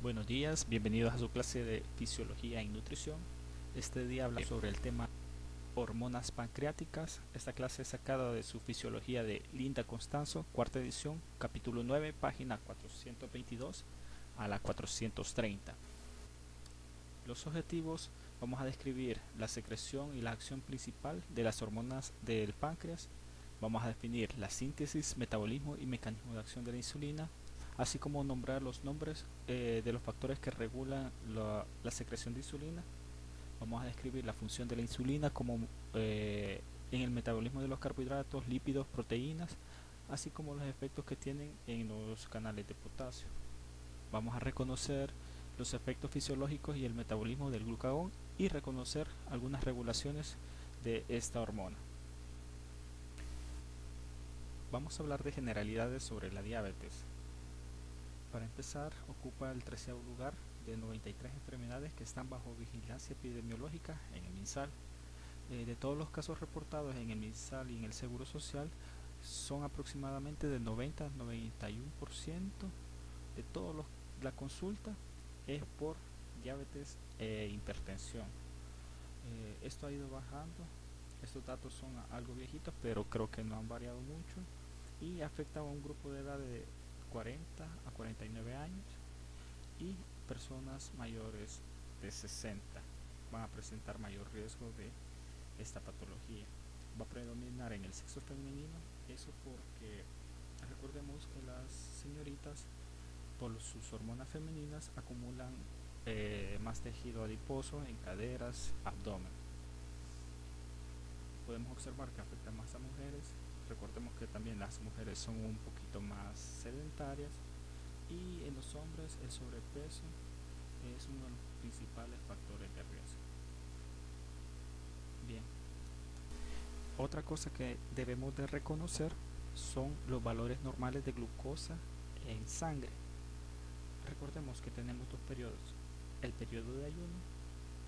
Buenos días, bienvenidos a su clase de Fisiología y Nutrición. Este día habla sobre el tema hormonas pancreáticas. Esta clase es sacada de su Fisiología de Linda Constanzo, cuarta edición, capítulo 9, página 422 a la 430. Los objetivos: vamos a describir la secreción y la acción principal de las hormonas del páncreas. Vamos a definir la síntesis, metabolismo y mecanismo de acción de la insulina, así como nombrar los nombres de los factores que regulan la secreción de insulina. Vamos a describir la función de la insulina como en el metabolismo de los carbohidratos, lípidos, proteínas, así como los efectos que tienen en los canales de potasio. Vamos a reconocer los efectos fisiológicos y el metabolismo del glucagón y reconocer algunas regulaciones de esta hormona. Vamos a hablar de generalidades sobre la diabetes. Para empezar, ocupa el 13º lugar de 93 enfermedades que están bajo vigilancia epidemiológica en el MinSal. De todos los casos reportados en el MinSal y en el Seguro Social, son aproximadamente del 90-91% de toda la consulta es por diabetes e hipertensión. Esto ha ido bajando. Estos datos son algo viejitos, pero creo que no han variado mucho y afecta a un grupo de edad de 40 a 49 años, y personas mayores de 60 van a presentar mayor riesgo de esta patología. Va a predominar en el sexo femenino, eso porque recordemos que las señoritas, por sus hormonas femeninas, acumulan más tejido adiposo en caderas, abdomen. Podemos observar que afecta más a mujeres. Recordemos que también las mujeres son un poquito más sedentarias, y en los hombres el sobrepeso es uno de los principales factores de riesgo. Bien, otra cosa que debemos de reconocer son los valores normales de glucosa en sangre. Recordemos que tenemos dos periodos: el periodo de ayuno,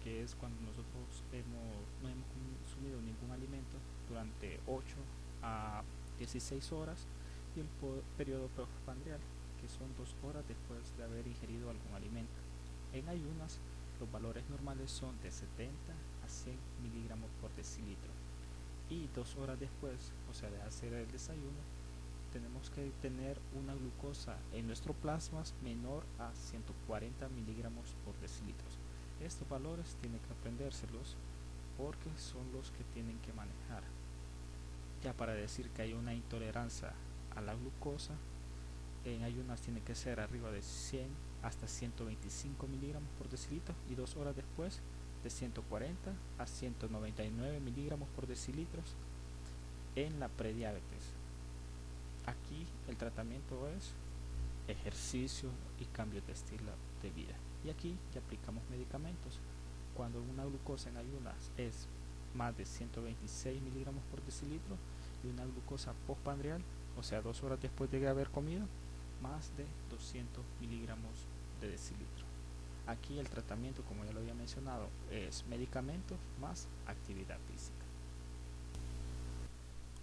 que es cuando nosotros no hemos consumido ningún alimento durante 8 a 16 horas, y el periodo postprandial, que son 2 horas después de haber ingerido algún alimento. En ayunas, los valores normales son de 70 a 100 miligramos por decilitro, y 2 horas después, o sea, de hacer el desayuno, tenemos que tener una glucosa en nuestro plasma menor a 140 miligramos por decilitro. Estos valores tienen que aprendérselos porque son los que tienen que manejar. Ya para decir que hay una intolerancia a la glucosa, en ayunas tiene que ser arriba de 100 hasta 125 miligramos por decilitro, y 2 horas después de 140 a 199 miligramos por decilitro en la prediabetes. Aquí el tratamiento es ejercicio y cambio de estilo de vida, y aquí ya aplicamos medicamentos. Cuando una glucosa en ayunas es más de 126 miligramos por decilitro, y una glucosa postprandial, o sea 2 horas después de haber comido, más de 200 miligramos de decilitro. Aquí el tratamiento, como ya lo había mencionado, es medicamentos más actividad física.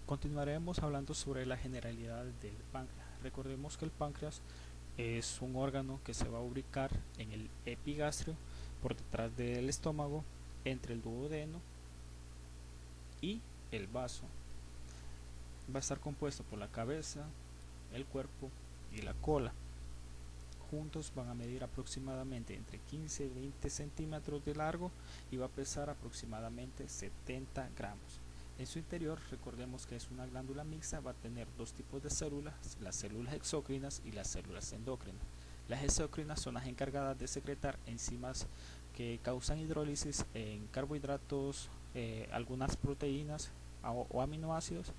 Continuaremos hablando sobre la generalidad del páncreas. Recordemos que el páncreas es un órgano que se va a ubicar en el epigastrio, por detrás del estómago, entre el duodeno y el vaso. Va a estar compuesto por la cabeza, el cuerpo y la cola. Juntos van a medir aproximadamente entre 15 y 20 centímetros de largo, y va a pesar aproximadamente 70 gramos. En su interior, recordemos que es una glándula mixta, va a tener dos tipos de células: las células exócrinas y las células endócrinas. Las exócrinas son las encargadas de secretar enzimas que causan hidrólisis en carbohidratos, algunas proteínas o aminoácidos,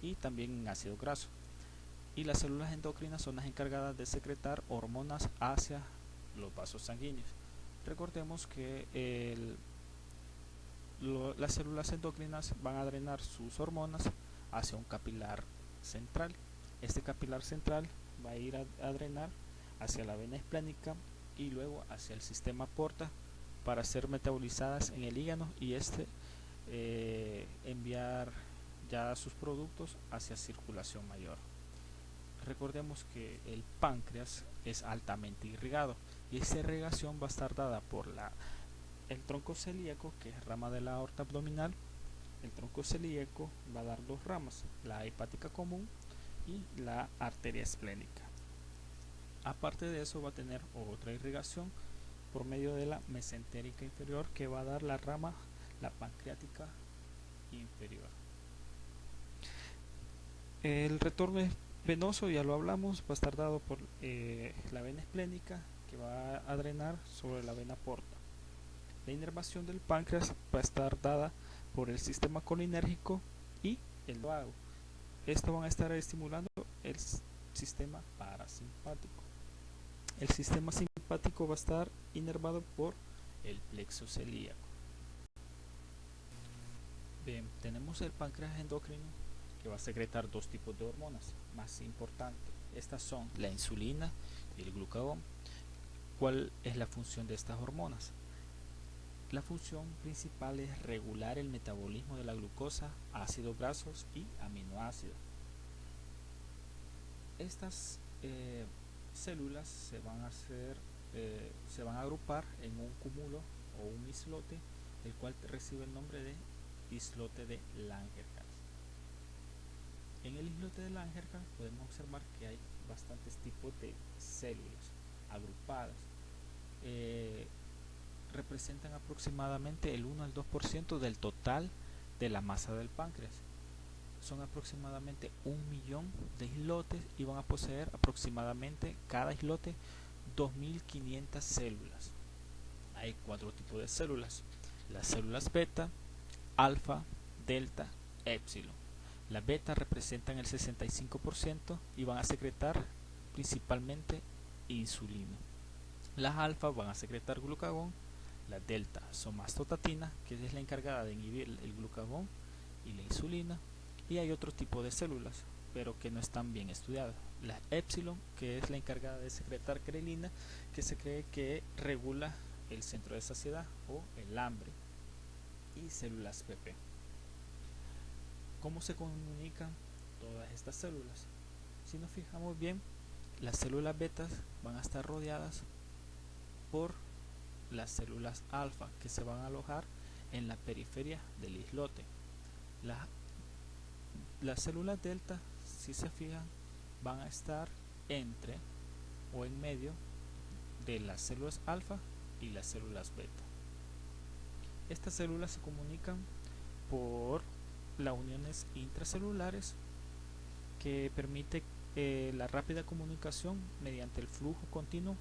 y también en ácido graso. Y las células endocrinas son las encargadas de secretar hormonas hacia los vasos sanguíneos. Recordemos que las células endocrinas van a drenar sus hormonas hacia un capilar central. Este capilar central va a ir a drenar hacia la vena esplénica y luego hacia el sistema porta para ser metabolizadas en el hígado, y enviar ya sus productos hacia circulación mayor. Recordemos que el páncreas es altamente irrigado y esa irrigación va a estar dada por el tronco celíaco, que es rama de la aorta abdominal. El tronco celíaco va a dar dos ramas, la hepática común y la arteria esplénica. Aparte de eso va a tener otra irrigación por medio de la mesentérica inferior, que va a dar la rama, la pancreática inferior. El retorno venoso, ya lo hablamos, va a estar dado por la vena esplénica, que va a drenar sobre la vena porta. La inervación del páncreas va a estar dada por el sistema colinérgico y el vago. Estos van a estar estimulando el sistema parasimpático. El sistema simpático va a estar inervado por el plexo celíaco. Bien, tenemos el páncreas endocrino, que va a secretar dos tipos de hormonas más importantes. Estas son la insulina y el glucagón. ¿Cuál es la función de estas hormonas? La función principal es regular el metabolismo de la glucosa, ácidos grasos y aminoácidos. Estas células se van a agrupar en un cúmulo o un islote, el cual recibe el nombre de islote de Langerhans. En el islote de Langerhans podemos observar que hay bastantes tipos de células agrupadas. Representan aproximadamente el 1 al 2% del total de la masa del páncreas. Son aproximadamente 1.000.000 de islotes y van a poseer aproximadamente cada islote 2.500 células. Hay 4 tipos de células: las células beta, alfa, delta, épsilon. Las beta representan el 65% y van a secretar principalmente insulina. Las alfa van a secretar glucagón. Las delta son mastotatinas, que es la encargada de inhibir el glucagón y la insulina. Y hay otro tipo de células, pero que no están bien estudiadas. La épsilon, que es la encargada de secretar grelina, que se cree que regula el centro de saciedad o el hambre. Y células PP. ¿Cómo se comunican todas estas células? Si nos fijamos bien, las células betas van a estar rodeadas por las células alfa, que se van a alojar en la periferia del islote. Las células delta, si se fijan, van a estar entre o en medio de las células alfa y las células beta. Estas células se comunican por las uniones intracelulares, que permite la rápida comunicación mediante el flujo continuo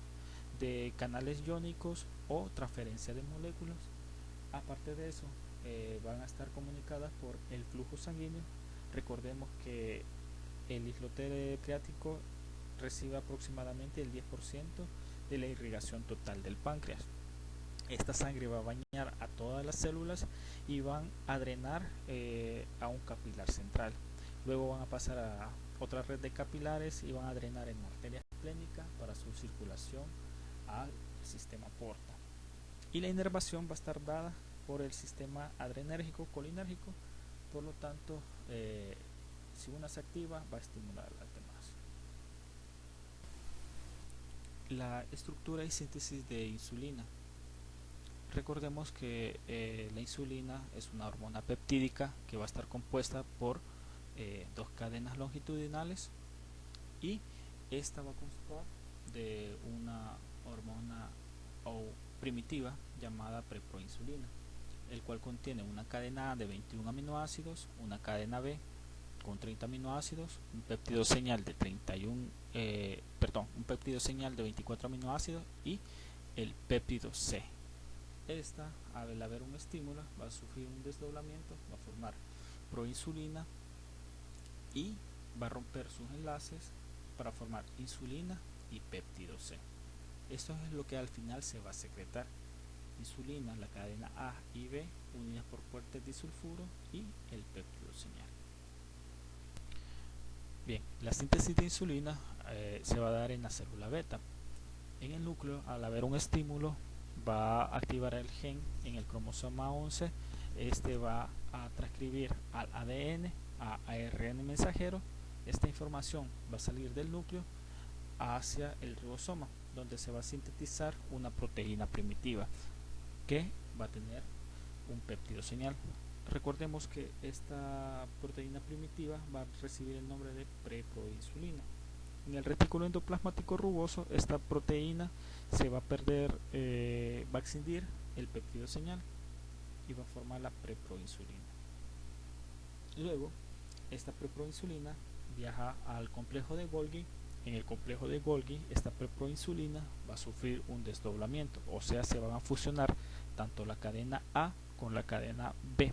de canales iónicos o transferencia de moléculas. Aparte de eso, van a estar comunicadas por el flujo sanguíneo. Recordemos que el islote pancreático recibe aproximadamente el 10% de la irrigación total del páncreas. Esta sangre va a bañar a todas las células y van a drenar a un capilar central. Luego van a pasar a otra red de capilares y van a drenar en arteria esplénica para su circulación al sistema porta. Y la inervación va a estar dada por el sistema adrenérgico colinérgico. Por lo tanto, si una se activa, va a estimular a las demás. La estructura y síntesis de insulina. Recordemos que la insulina es una hormona peptídica que va a estar compuesta por dos cadenas longitudinales, y esta va a constar de una hormona primitiva llamada preproinsulina, el cual contiene una cadena A de 21 aminoácidos, una cadena B con 30 aminoácidos, un péptido señal de 24 aminoácidos y el péptido C. Esta, al haber un estímulo, va a sufrir un desdoblamiento, va a formar proinsulina y va a romper sus enlaces para formar insulina y péptido C. Esto es lo que al final se va a secretar: insulina, la cadena A y B unidas por puertas disulfuro y el péptido señal. Bien, la síntesis de insulina se va a dar en la célula beta. En el núcleo, al haber un estímulo, va a activar el gen en el cromosoma 11. Este va a transcribir al ADN a ARN mensajero Esta información va a salir del núcleo hacia el ribosoma, donde se va a sintetizar una proteína primitiva que va a tener un péptido señal. Recordemos que esta proteína primitiva va a recibir el nombre de preproinsulina. En el retículo endoplasmático rugoso, esta proteína se va a perder, va a excindir el péptido señal y va a formar la preproinsulina. Luego, esta preproinsulina viaja al complejo de Golgi. En el complejo de Golgi, esta preproinsulina va a sufrir un desdoblamiento, o sea, se van a fusionar tanto la cadena A con la cadena B.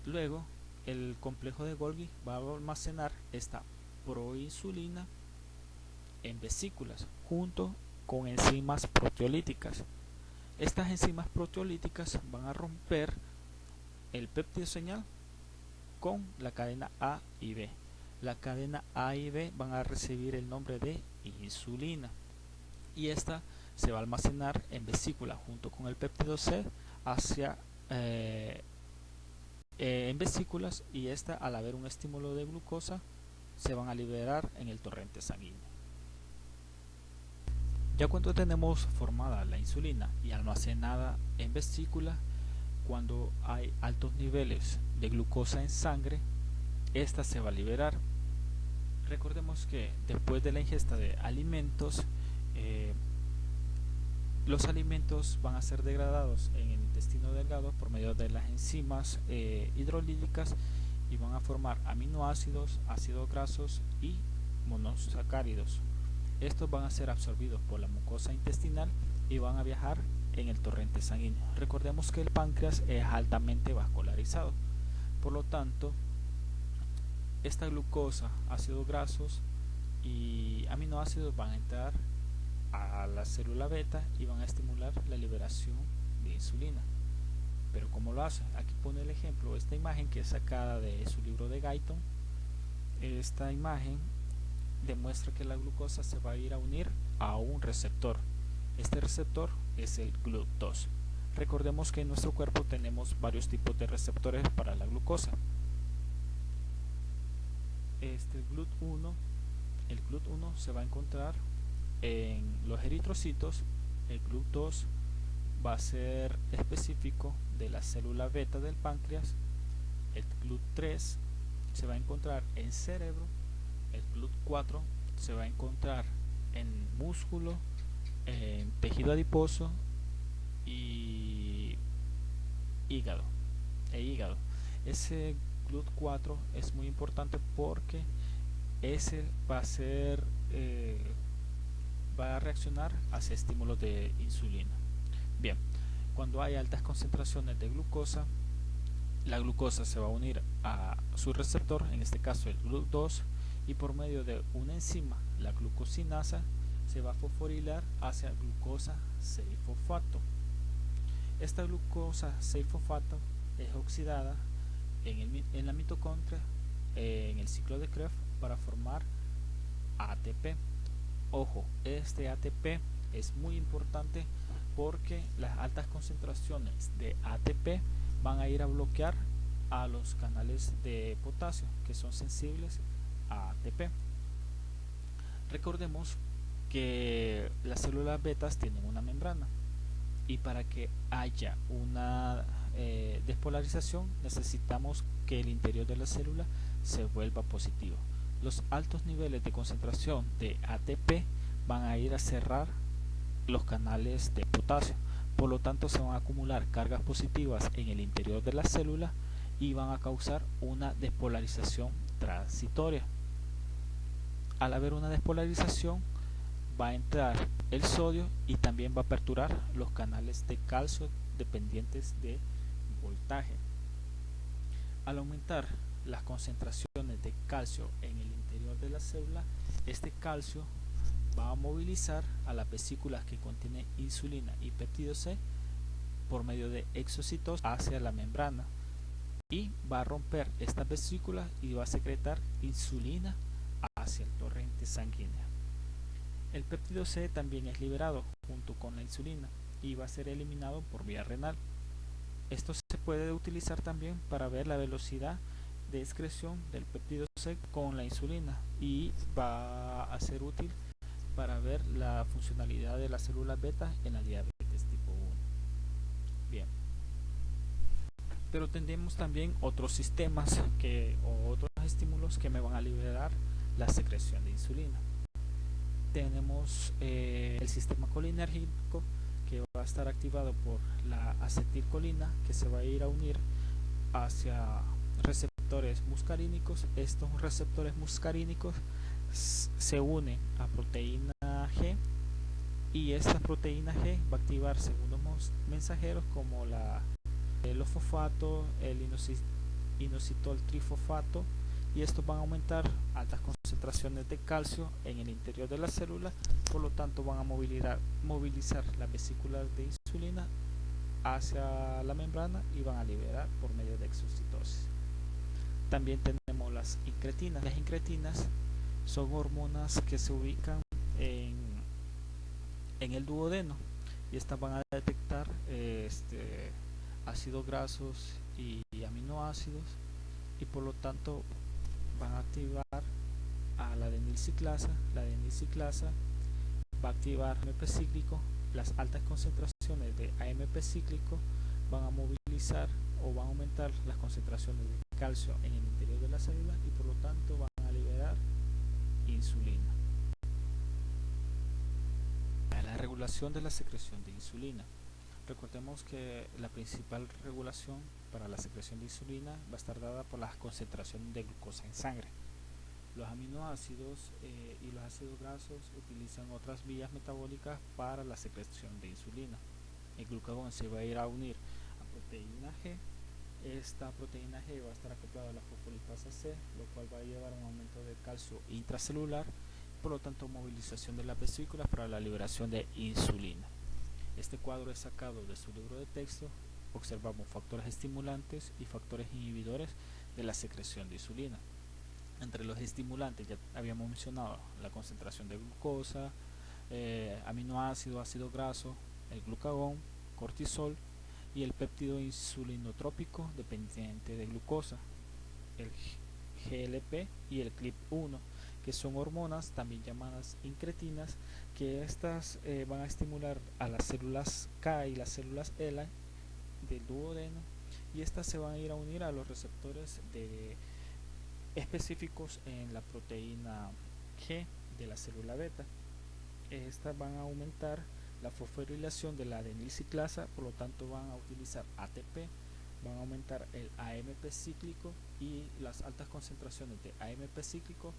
Luego, el complejo de Golgi va a almacenar esta proinsulina en vesículas junto con enzimas proteolíticas. Estas enzimas proteolíticas van a romper el péptido señal con la cadena A y B. La cadena A y B van a recibir el nombre de insulina y esta se va a almacenar en vesícula junto con el péptido C hacia en vesículas, y esta, al haber un estímulo de glucosa, se van a liberar en el torrente sanguíneo. Ya cuando tenemos formada la insulina y almacenada en vesícula, cuando hay altos niveles de glucosa en sangre, esta se va a liberar. Recordemos que después de la ingesta de alimentos, los alimentos van a ser degradados en el intestino delgado por medio de las enzimas hidrolíticas y van a formar aminoácidos, ácidos grasos y monosacáridos. Estos van a ser absorbidos por la mucosa intestinal y van a viajar en el torrente sanguíneo. Recordemos que el páncreas es altamente vascularizado, por lo tanto, esta glucosa, ácidos grasos y aminoácidos van a entrar a la célula beta y van a estimular la liberación de insulina. Pero ¿cómo lo hace? Aquí pone el ejemplo, esta imagen que es sacada de su libro de Guyton. Esta imagen demuestra que la glucosa se va a ir a unir a un receptor. Este receptor es el GLUT2. Recordemos que en nuestro cuerpo tenemos varios tipos de receptores para la glucosa. El GLUT1 se va a encontrar en los eritrocitos. El GLUT2 va a ser específico de la célula beta del páncreas. El GLUT3 se va a encontrar en cerebro. El GLUT4 se va a encontrar en músculo, en tejido adiposo y hígado. Ese GLUT4 es muy importante porque ese va a ser va a reaccionar hacia estímulos de insulina. Bien, cuando hay altas concentraciones de glucosa, la glucosa se va a unir a su receptor, en este caso el GLUT2, y por medio de una enzima, la glucosinasa, se va a fosforilar hacia glucosa 6-fosfato. Esta glucosa 6-fosfato es oxidada en la mitocondria, en el ciclo de Krebs, para formar ATP. Ojo, este ATP es muy importante porque las altas concentraciones de ATP van a ir a bloquear a los canales de potasio que son sensibles a ATP. Recordemos que las células betas tienen una membrana y para que haya una despolarización necesitamos que el interior de la célula se vuelva positivo. Los altos niveles de concentración de ATP van a ir a cerrar los canales de potasio, por lo tanto se van a acumular cargas positivas en el interior de la célula y van a causar una despolarización transitoria. Al haber una despolarización va a entrar el sodio y también va a aperturar los canales de calcio dependientes de voltaje. Al aumentar las concentraciones de calcio en el interior de la célula, este calcio va a movilizar a las vesículas que contienen insulina y péptido C por medio de exocitosis hacia la membrana y va a romper estas vesículas y va a secretar insulina hacia el torrente sanguíneo. El péptido C también es liberado junto con la insulina y va a ser eliminado por vía renal. Esto se puede utilizar también para ver la velocidad de excreción del péptido C con la insulina y va a ser útil para ver la funcionalidad de las células beta en la diabetes tipo 1. Bien, pero tenemos también otros sistemas o otros estímulos que me van a liberar la secreción de insulina. Tenemos el sistema colinérgico, que va a estar activado por la acetilcolina, que se va a ir a unir hacia receptores muscarínicos. Estos receptores muscarínicos se unen a proteína G, y esta proteína G va a activar segundos mensajeros como los fosfatos, el inositol trifosfato, y estos van a aumentar altas concentraciones de calcio en el interior de la célula. Por lo tanto, van a movilizar las vesículas de insulina hacia la membrana y van a liberar por medio de exocitosis. También tenemos las incretinas. Las incretinas son hormonas que se ubican en el duodeno, y estas van a detectar ácidos grasos y aminoácidos, y por lo tanto van a activar a la adenilciclasa. La adenilciclasa va a activar AMP cíclico. Las altas concentraciones de AMP cíclico van a movilizar o van a aumentar las concentraciones de calcio en el interior de la célula, y por lo tanto van a liberar insulina. La regulación de la secreción de insulina. Recordemos que la principal regulación para la secreción de insulina va a estar dada por la concentración de glucosa en sangre. Los aminoácidos y los ácidos grasos utilizan otras vías metabólicas para la secreción de insulina. El glucagón se va a ir a unir a proteína G. Esta proteína G va a estar acoplada a la fosfolipasa C, lo cual va a llevar a un aumento del calcio intracelular, por lo tanto movilización de las vesículas para la liberación de insulina. Este cuadro es sacado de su libro de texto. Observamos factores estimulantes y factores inhibidores de la secreción de insulina. Entre los estimulantes ya habíamos mencionado la concentración de glucosa, aminoácido, ácido graso, el glucagón, cortisol y el péptido insulinotrópico dependiente de glucosa, el GLP y el GLP-1, que son hormonas también llamadas incretinas, que estas van a estimular a las células K y las células ELA del duodeno, y estas se van a ir a unir a los receptores específicos en la proteína G de la célula beta. Estas van a aumentar la fosforilación de la adenilciclasa, por lo tanto van a utilizar ATP, van a aumentar el AMP cíclico, y las altas concentraciones de AMP cíclico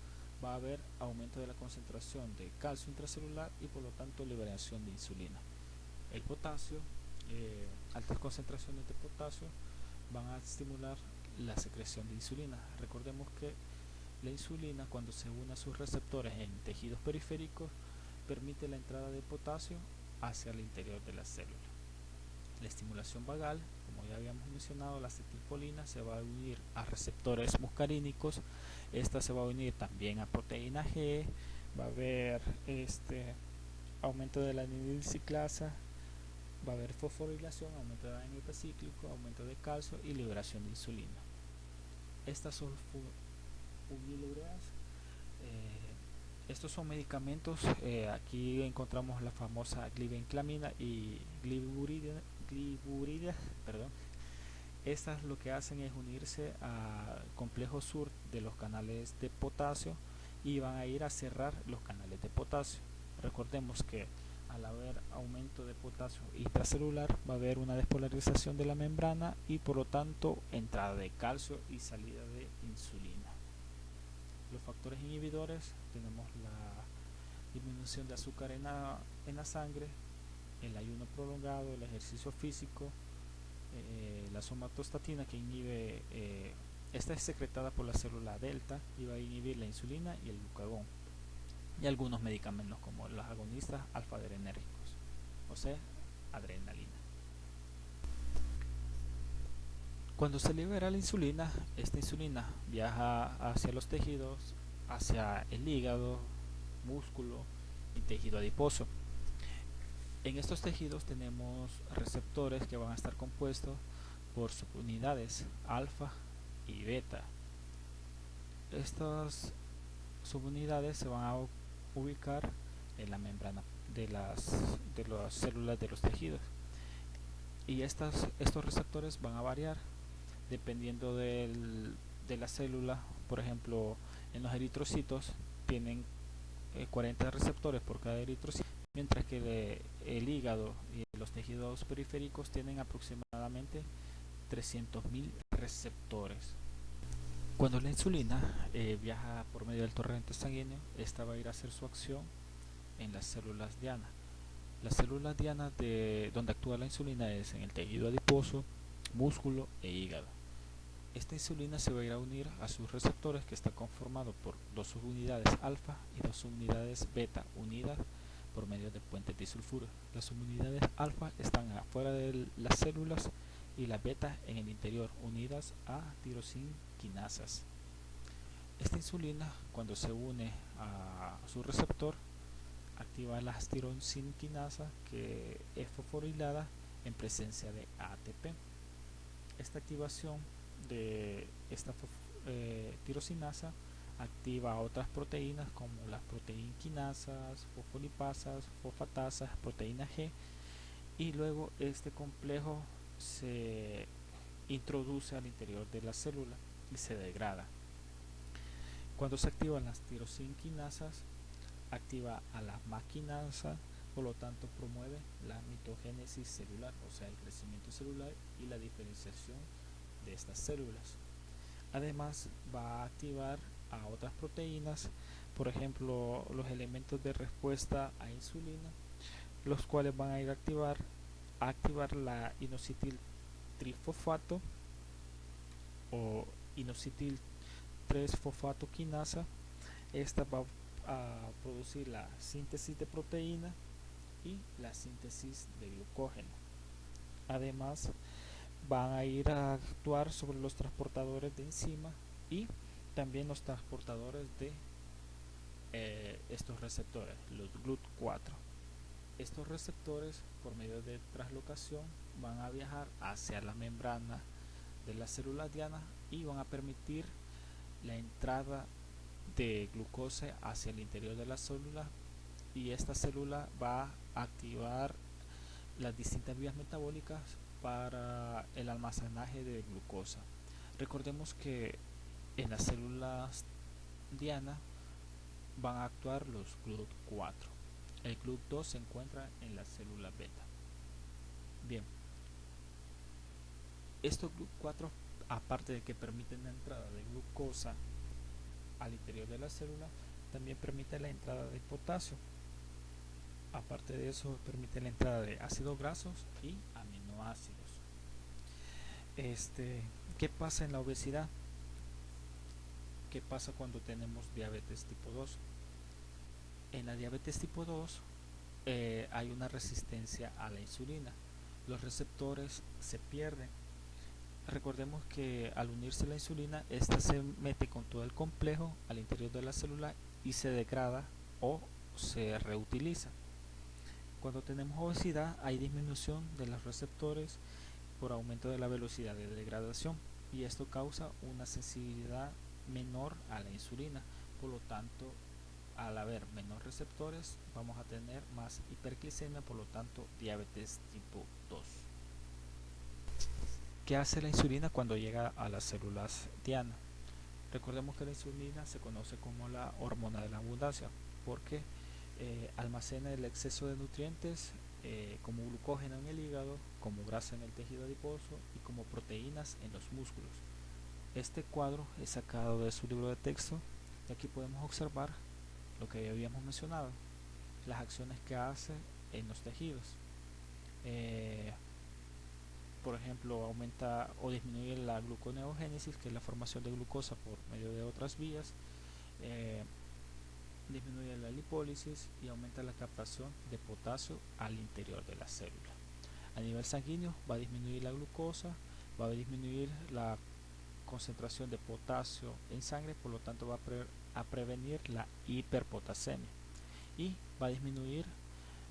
va a haber aumento de la concentración de calcio intracelular y por lo tanto liberación de insulina. El potasio, altas concentraciones de potasio van a estimular la secreción de insulina. Recordemos que la insulina, cuando se une a sus receptores en tejidos periféricos, permite la entrada de potasio hacia el interior de la célula. La estimulación vagal, como ya habíamos mencionado, la acetilcolina se va a unir a receptores muscarínicos. Esta se va a unir también a proteína G. Va a haber aumento de la adenilciclasa, va a haber fosforilación, aumento de AMP cíclico, aumento de calcio y liberación de insulina. Estas sulfonilureas, estos son medicamentos. Aquí encontramos la famosa glibenclamina y gliburida, perdón. Estas lo que hacen es unirse al complejo sur de los canales de potasio y van a ir a cerrar los canales de potasio. Recordemos que al haber aumento de potasio intracelular va a haber una despolarización de la membrana y por lo tanto entrada de calcio y salida de insulina. Los factores inhibidores tenemos la disminución de azúcar en la sangre, el ayuno prolongado, el ejercicio físico, la somatostatina que inhibe, esta es secretada por la célula delta y va a inhibir la insulina y el glucagón, y algunos medicamentos como los agonistas alfa-adrenérgicos, o sea, adrenalina. Cuando se libera la insulina, esta insulina viaja hacia los tejidos, hacia el hígado, músculo y tejido adiposo. En estos tejidos tenemos receptores que van a estar compuestos por subunidades alfa y beta. estas subunidades se van a ubicar en la membrana de las células de los tejidos, y estos receptores van a variar dependiendo de la célula. Por ejemplo, en los eritrocitos tienen 40 receptores por cada eritrocito, mientras que el hígado y los tejidos periféricos tienen aproximadamente 300.000 receptores. Cuando la insulina viaja por medio del torrente sanguíneo, esta va a ir a hacer su acción en las células diana. Las células dianas donde actúa la insulina es en el tejido adiposo, músculo e hígado. Esta insulina se va a ir a unir a sus receptores, que está conformado por dos subunidades alfa y dos subunidades beta unidas por medio de puentes disulfuros. Las subunidades alfa están afuera de las células y las beta en el interior, unidas a tirosinquinasas. Esta insulina, cuando se une a su receptor, activa la tirosinquinasa, que es fosforilada en presencia de ATP. Esta activación de esta tirosinasa activa otras proteínas como las proteinquinasas, fosfolipasas, fosfatasas, proteína G, y luego este complejo se introduce al interior de la célula y se degrada. Cuando se activan las tirosinquinasas, activa a la maquinasa, por lo tanto promueve la mitogénesis celular, o sea, el crecimiento celular y la diferenciación de estas células. Además, va a activar a otras proteínas, por ejemplo, los elementos de respuesta a insulina, los cuales van a ir a activar la inositol trifosfato o inositol 3-fosfato quinasa. Esta va a producir la síntesis de proteína y la síntesis de glucógeno. Además, van a ir a actuar sobre los transportadores de enzima y también los transportadores de estos receptores, los GLUT4. Estos receptores, por medio de translocación, van a viajar hacia la membrana de la célula diana y van a permitir la entrada de glucosa hacia el interior de la célula, y esta célula va a activar las distintas vías metabólicas para el almacenaje de glucosa. Recordemos que en las células diana van a actuar los GLUT4. El GLUT2 se encuentra en la célula beta. Bien, estos GLUT4, aparte de que permiten la entrada de glucosa al interior de la célula, también permite la entrada de potasio. Aparte de eso, permite la entrada de ácidos grasos y aminoácidos. ¿Qué pasa en la obesidad? ¿Qué pasa cuando tenemos diabetes tipo 2? En la diabetes tipo 2 hay una resistencia a la insulina. Los receptores se pierden. Recordemos que al unirse la insulina, esta se mete con todo el complejo al interior de la célula y se degrada o se reutiliza. Cuando tenemos obesidad, hay disminución de los receptores por aumento de la velocidad de degradación, y esto causa una sensibilidad menor a la insulina. Por lo tanto, al haber menos receptores, vamos a tener más hiperglicemia, por lo tanto diabetes tipo 2. ¿Qué hace la insulina cuando llega a las células diana? Recordemos que la insulina se conoce como la hormona de la abundancia, porque almacena el exceso de nutrientes como glucógeno en el hígado, como grasa en el tejido adiposo y como proteínas en los músculos. Este cuadro es sacado de su libro de texto, y aquí podemos observar lo que habíamos mencionado, las acciones que hace en los tejidos. Por ejemplo, aumenta o disminuye la gluconeogénesis, que es la formación de glucosa por medio de otras vías, disminuye la lipólisis y aumenta la captación de potasio al interior de la célula. A nivel sanguíneo va a disminuir la glucosa, va a disminuir la concentración de potasio en sangre, por lo tanto va a prevenir la hiperpotasemia, y va a disminuir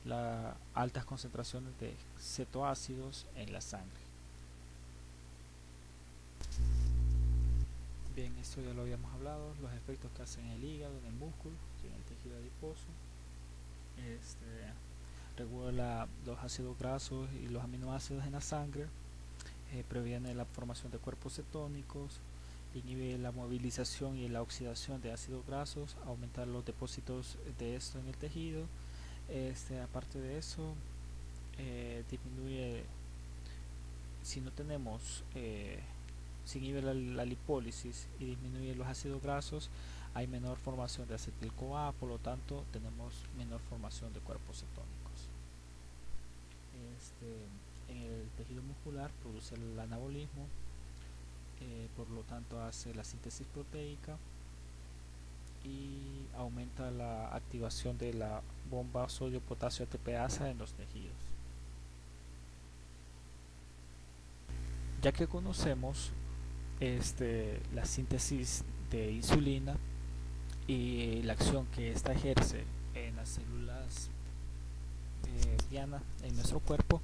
las altas concentraciones de cetoácidos en la sangre. Bien, esto ya lo habíamos hablado, los efectos que hacen en el hígado, en el músculo y en el tejido adiposo. Este, regula los ácidos grasos y los aminoácidos en la sangre, previene la formación de cuerpos cetónicos, inhibe la movilización y la oxidación de ácidos grasos, aumenta los depósitos de esto en el tejido. Aparte de eso, disminuye, si no tenemos, si inhibe la lipólisis y disminuye los ácidos grasos, hay menor formación de acetil-CoA, por lo tanto tenemos menor formación de cuerpos cetónicos. En el tejido muscular produce el anabolismo, por lo tanto hace la síntesis proteica y aumenta la activación de la bomba sodio-potasio ATPasa en los tejidos. Ya que conocemos la síntesis de insulina y la acción que ésta ejerce en las células diana en nuestro cuerpo,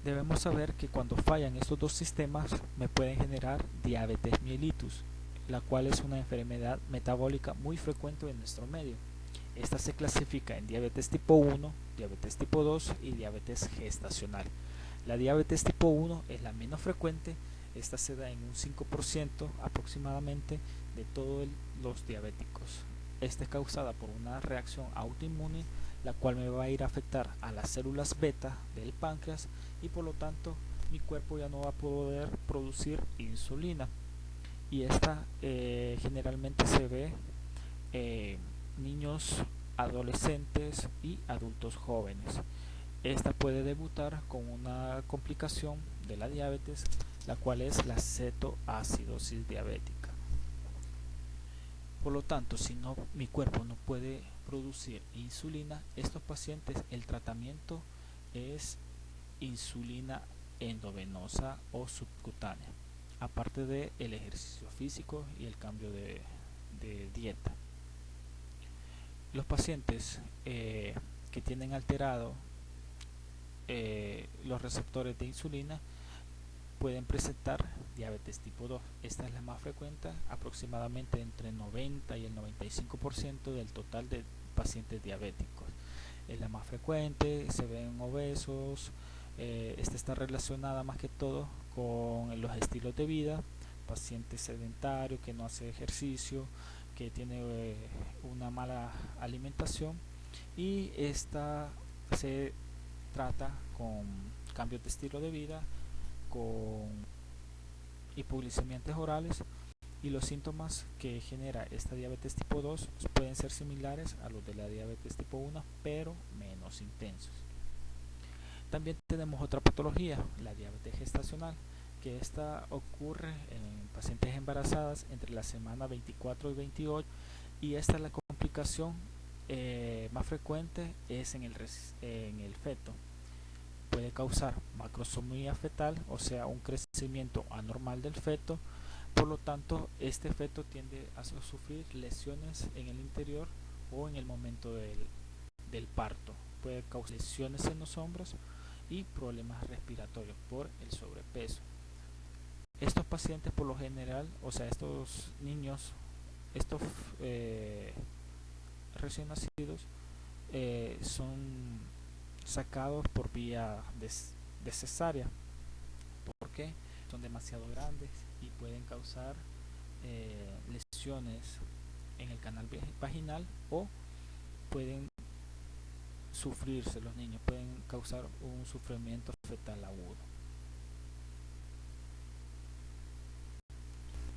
debemos saber que cuando fallan estos dos sistemas me pueden generar diabetes mellitus, la cual es una enfermedad metabólica muy frecuente en nuestro medio. Esta se clasifica en diabetes tipo 1, diabetes tipo 2 y diabetes gestacional. La diabetes tipo 1 es la menos frecuente, esta se da en un 5% aproximadamente de todos los diabéticos. Esta es causada por una reacción autoinmune, la cual me va a ir a afectar a las células beta del páncreas y por lo tanto mi cuerpo ya no va a poder producir insulina. Y esta generalmente se ve en niños, adolescentes y adultos jóvenes. Esta puede debutar con una complicación de la diabetes, la cual es la cetoacidosis diabética. Por lo tanto, si no, mi cuerpo no puede producir insulina, estos pacientes el tratamiento es insulina endovenosa o subcutánea, aparte de el ejercicio físico y el cambio de dieta. Los pacientes que tienen alterado los receptores de insulina pueden presentar diabetes tipo 2. Esta es la más frecuente, aproximadamente entre 90 y el 95% del total de pacientes diabéticos. Es la más frecuente, se ven obesos. Esta está relacionada más que todo con los estilos de vida, paciente sedentario que no hace ejercicio, que tiene una mala alimentación, y esta se trata con cambios de estilo de vida, con hipoglicemiantes orales, y los síntomas que genera esta diabetes tipo 2 pueden ser similares a los de la diabetes tipo 1, pero menos intensos. También tenemos otra patología, la diabetes gestacional, que esta ocurre en pacientes embarazadas entre la semana 24 y 28, y esta es la complicación más frecuente es en el feto. Puede causar macrosomía fetal, o sea, un crecimiento anormal del feto. Por lo tanto, este feto tiende a sufrir lesiones en el interior o en el momento del parto. Puede causar lesiones en los hombros y problemas respiratorios por el sobrepeso. Estos pacientes por lo general, o sea, estos niños, estos recién nacidos, son sacados por vía de cesárea, porque son demasiado grandes y pueden causar lesiones en el canal vaginal, o pueden sufrirse, los niños pueden causar un sufrimiento fetal agudo.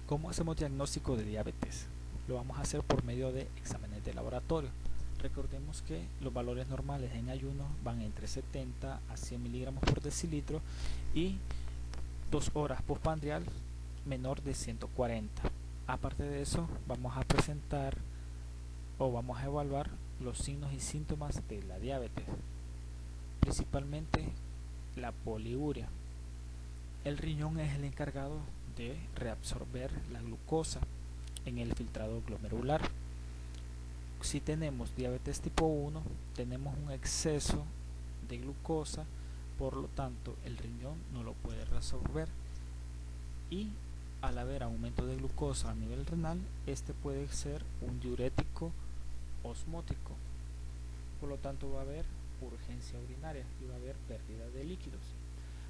¿Cómo hacemos diagnóstico de diabetes? Lo vamos a hacer por medio de exámenes de laboratorio. Recordemos que los valores normales en ayuno van entre 70 a 100 miligramos por decilitro, y 2 horas postprandial menor de 140. Aparte de eso, vamos a presentar o vamos a evaluar los signos y síntomas de la diabetes, principalmente la poliuria. El riñón es el encargado de reabsorber la glucosa en el filtrado glomerular. Si tenemos diabetes tipo 1, tenemos un exceso de glucosa, por lo tanto el riñón no lo puede reabsorber y Al haber aumento de glucosa a nivel renal, este puede ser un diurético osmótico, por lo tanto va a haber urgencia urinaria y va a haber pérdida de líquidos.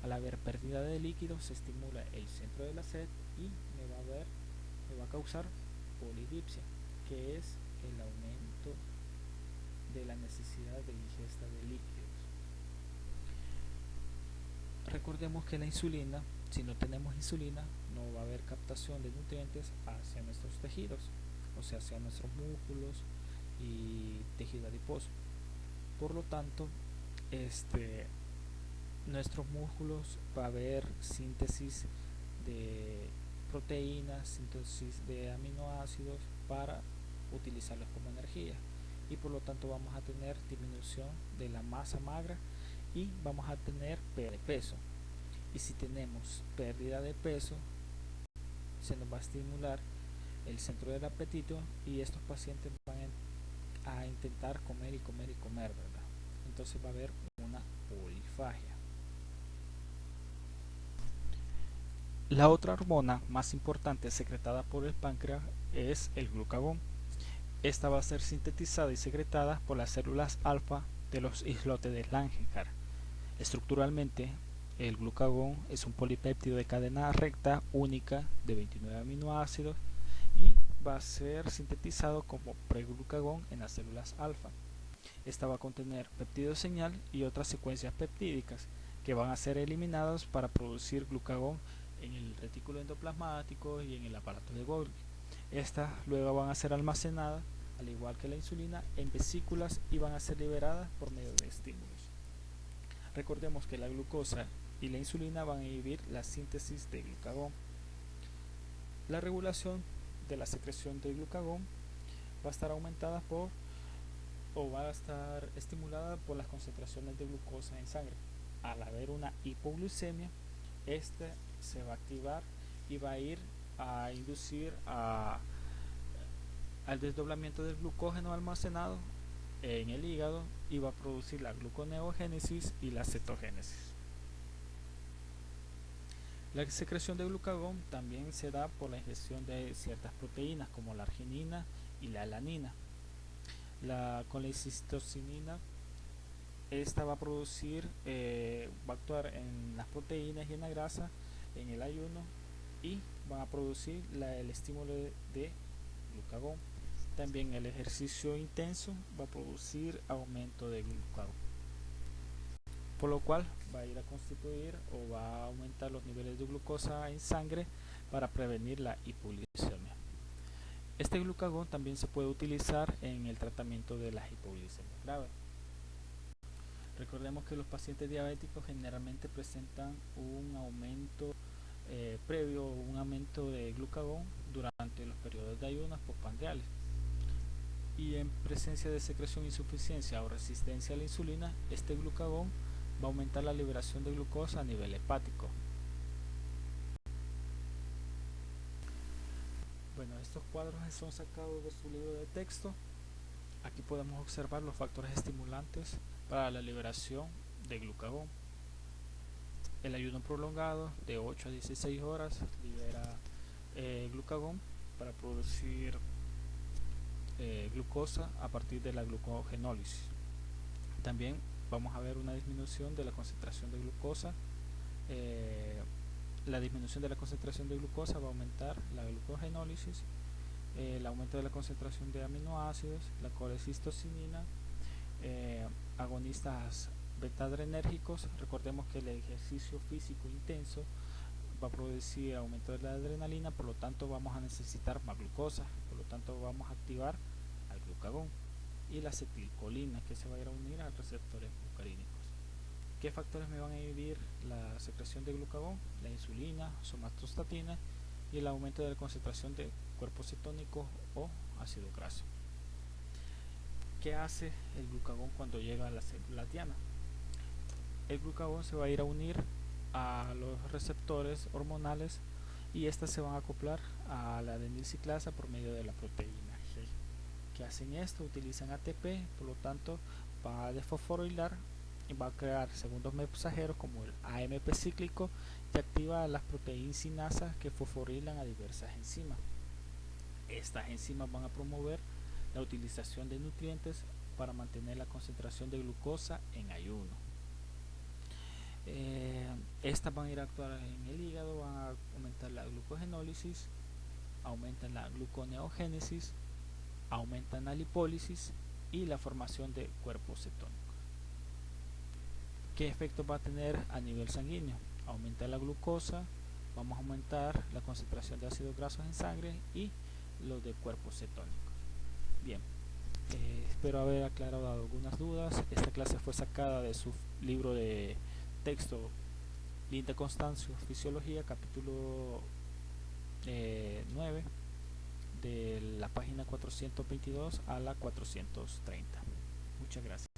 Al haber pérdida de líquidos se estimula el centro de la sed y me va a causar polidipsia, que es el aumento de la necesidad de ingesta de líquidos. Recordemos que la insulina, si no tenemos insulina, no va a haber captación de nutrientes hacia nuestros tejidos, o sea, hacia nuestros músculos y tejido adiposo. Por lo tanto, nuestros músculos va a haber síntesis de proteínas, síntesis de aminoácidos para utilizarlos como energía, y por lo tanto vamos a tener disminución de la masa magra y vamos a tener pérdida de peso. Y si tenemos pérdida de peso, se nos va a estimular el centro del apetito y estos pacientes van a intentar comer y comer y comer, ¿verdad? Entonces va a haber una polifagia. La otra hormona más importante secretada por el páncreas es el glucagón. Esta va a ser sintetizada y secretada por las células alfa de los islotes de Langerhans. Estructuralmente, el glucagón es un polipéptido de cadena recta única de 29 aminoácidos y va a ser sintetizado como preglucagón en las células alfa. Esta va a contener péptido señal y otras secuencias peptídicas que van a ser eliminadas para producir glucagón en el retículo endoplasmático y en el aparato de Golgi. Estas luego van a ser almacenadas, al igual que la insulina, en vesículas y van a ser liberadas por medio de estímulos. Recordemos que la glucosa y la insulina van a inhibir la síntesis de glucagón. La regulación de la secreción de glucagón va a estar aumentada o va a estar estimulada por las concentraciones de glucosa en sangre. Al haber una hipoglucemia, este se va a activar y va a ir a inducir al desdoblamiento del glucógeno almacenado en el hígado y va a producir la gluconeogénesis y la cetogénesis. La secreción de glucagón también se da por la ingestión de ciertas proteínas como la arginina y la alanina. La colecistocinina, esta va a producir, va a actuar en las proteínas y en la grasa en el ayuno y van a producir el estímulo de glucagón. También el ejercicio intenso va a producir aumento de glucagón, por lo cual va a ir a constituir o va a aumentar los niveles de glucosa en sangre para prevenir la hipoglucemia. Este glucagón también se puede utilizar en el tratamiento de las hipoglucemias graves. Recordemos que los pacientes diabéticos generalmente presentan un aumento previo o un aumento de glucagón durante los periodos de ayunas postprandiales. Y en presencia de secreción, insuficiencia o resistencia a la insulina, este glucagón va a aumentar la liberación de glucosa a nivel hepático. Bueno, estos cuadros son sacados de su libro de texto. Aquí podemos observar los factores estimulantes para la liberación de glucagón. El ayuno prolongado de 8 a 16 horas libera glucagón para producir glucosa a partir de la glucogenólisis. También vamos a ver una disminución de la concentración de glucosa. La disminución de la concentración de glucosa va a aumentar la glucogenólisis, el aumento de la concentración de aminoácidos, la colecistocinina, agonistas beta-adrenérgicos. Recordemos que el ejercicio físico intenso va a producir aumento de la adrenalina, por lo tanto vamos a necesitar más glucosa, por lo tanto vamos a activar al glucagón, y la acetilcolina, que se va a ir a unir a receptores glucarínicos. ¿Qué factores me van a inhibir la secreción de glucagón? La insulina, somatostatina y el aumento de la concentración de cuerpos cetónicos o ácido graso. ¿Qué hace el glucagón cuando llega a la célula diana? El glucagón se va a ir a unir a los receptores hormonales y estas se van a acoplar a la adenilciclasa por medio de la proteína G. ¿Qué hacen esto? Utilizan ATP, por lo tanto va a desfosforilar va a crear segundos mensajeros como el AMP cíclico y activa las proteínsinasas que fosforilan a diversas enzimas. Estas enzimas van a promover la utilización de nutrientes para mantener la concentración de glucosa en ayuno. Estas van a ir a actuar en el hígado, van a aumentar la glucogenólisis, aumentan la gluconeogénesis, aumentan la lipólisis y la formación de cuerpos cetónicos. ¿Qué efectos va a tener a nivel sanguíneo? Aumentar la glucosa, vamos a aumentar la concentración de ácidos grasos en sangre y los de cuerpos cetónicos. Bien, espero haber aclarado algunas dudas. Esta clase fue sacada de su libro de texto Linda Constancio, Fisiología, capítulo 9, de la página 422 a la 430. Muchas gracias.